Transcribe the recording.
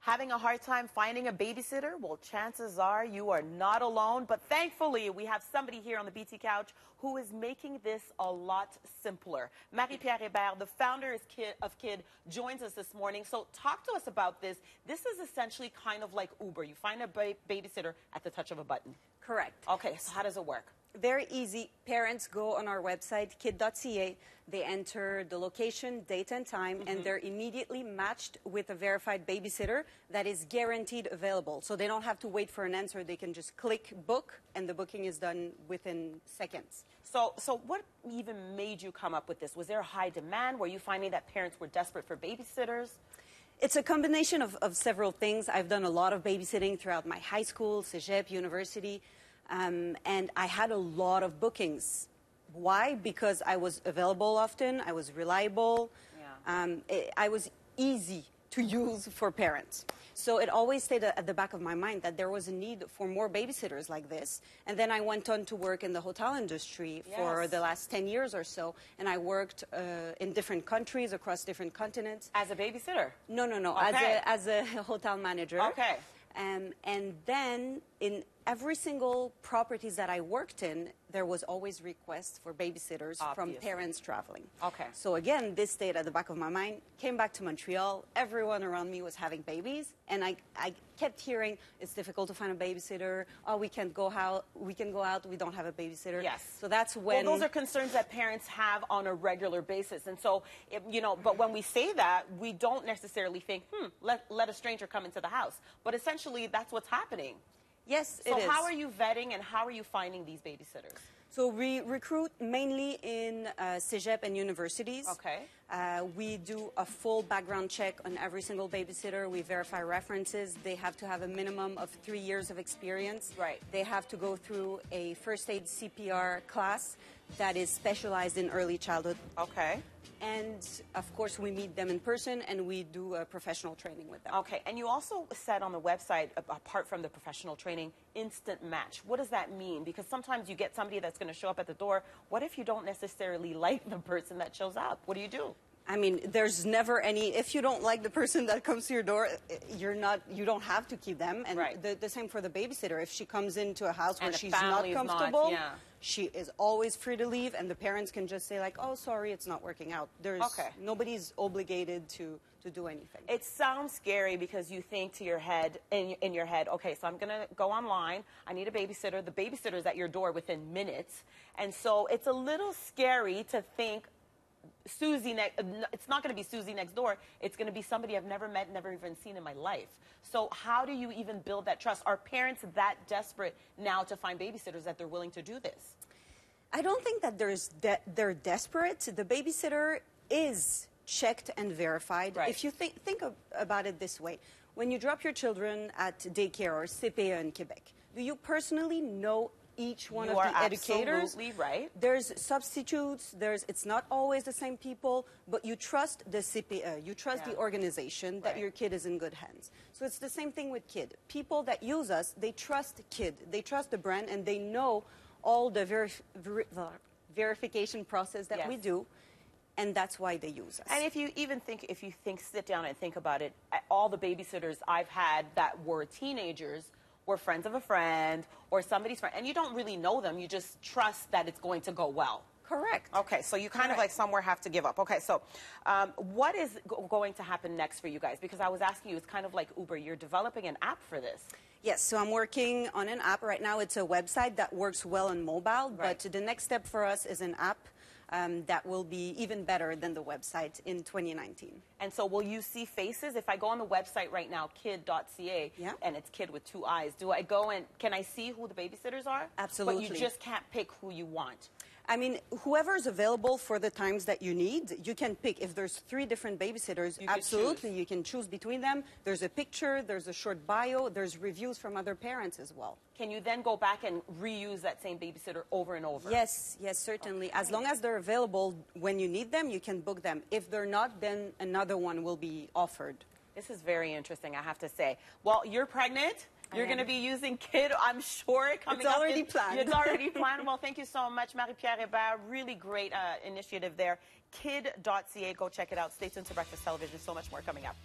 Having a hard time finding a babysitter? Well, chances are you are not alone. But thankfully, we have somebody here on the BT Couch who is making this a lot simpler. Marie-Pier Hébert, the founder of Kiid, joins us this morning. So talk to us about this. This is essentially kind of like Uber. You find a babysitter at the touch of a button. Correct. Okay, so how does it work? Very easy. Parents go on our website, kiid.ca. They enter the location, date, and time, and they're immediately matched with a verified babysitter that is guaranteed available. So they don't have to wait for an answer. They can just click book, and the booking is done within seconds. So what even made you come up with this? Was there a high demand? Were you finding that parents were desperate for babysitters? It's a combination of several things. I've done a lot of babysitting throughout my high school, cégep, university. And I had a lot of bookings. Why? Because I was available often, I was reliable, I was easy to use for parents. So it always stayed at the back of my mind that there was a need for more babysitters like this. And then I went on to work in the hotel industry for the last 10 years or so, and I worked in different countries, across different continents. As a babysitter? No, Okay. as a hotel manager. Okay. And then in every single properties that I worked in, there was always requests for babysitters from parents traveling. Okay. So again, this stayed at the back of my mind. Came back to Montreal. Everyone around me was having babies, and I kept hearing it's difficult to find a babysitter. Oh, we can go out. We don't have a babysitter. Yes. So that's when. Well, those are concerns that parents have on a regular basis, and so but when we say that, we don't necessarily think, let a stranger come into the house. But essentially, that's what's happening. Yes, it is. So how are you vetting and how are you finding these babysitters? So we recruit mainly in cégep and universities. Okay. We do a full background check on every single babysitter. We verify references. They have to have a minimum of 3 years of experience. Right. They have to go through a first aid CPR class that is specialized in early childhood. Okay. And, of course, we meet them in person, and we do professional training with them. Okay, and you also said on the website, apart from the professional training, instant match. What does that mean? Because sometimes you get somebody that's going to show up at the door. What if you don't necessarily like the person that shows up? What do you do? I mean, there's never any, if you don't like the person that comes to your door, you don't have to keep them. And the same for the babysitter. If she comes into a house where she's not comfortable, she is always free to leave, and the parents can just say like, oh, sorry, it's not working out. Nobody's obligated to do anything. It sounds scary because you think to your head, in your head, okay, so I'm going to go online, I need a babysitter. The babysitter's at your door within minutes. And so it's a little scary to think, it's not going to be Susie next door. It's going to be somebody I've never met, never even seen in my life. So how do you even build that trust? Are parents that desperate now to find babysitters that they're willing to do this? I don't think that they're desperate. The babysitter is checked and verified. Right. If you think about it this way, when you drop your children at daycare or CPE in Quebec, do you personally know each one of the educators? Absolutely right. There's substitutes. It's not always the same people, but you trust the CPE. You trust the organization that your kid is in good hands. So it's the same thing with Kiid. People that use us, they trust Kiid. They trust the brand, and they know all the verification process that we do. And that's why they use us. And if you sit down and think about it, all the babysitters I've had that were teenagers were friends of a friend or somebody's friend, and you don't really know them. You just trust that it's going to go well. Correct. Okay, so you kind of like somewhere have to give up. Okay, so what is going to happen next for you guys? Because I was asking you, it's kind of like Uber. You're developing an app for this. Yes, so I'm working on an app. Right now it's a website that works well on mobile, but the next step for us is an app that will be even better than the website in 2019. And so will you see faces? If I go on the website right now, kiid.ca, and it's Kiid with 2 eyes, do I go and can I see who the babysitters are? Absolutely. But you just can't pick who you want. I mean, whoever's available for the times that you need, you can pick. If there's 3 different babysitters, absolutely, you can choose between them. There's a picture, there's a short bio, there's reviews from other parents as well. Can you then go back and reuse that same babysitter over and over? Yes, certainly. Okay. As long as they're available when you need them, you can book them. If they're not, then another one will be offered. This is very interesting, I have to say. Well, you're pregnant. You're going to be using Kiid, I'm sure, coming up. It's already planned. It's already planned. Well, thank you so much, Marie-Pier Hébert. Really great initiative there. Kiid.ca. Go check it out. Stay tuned to Breakfast Television. So much more coming up.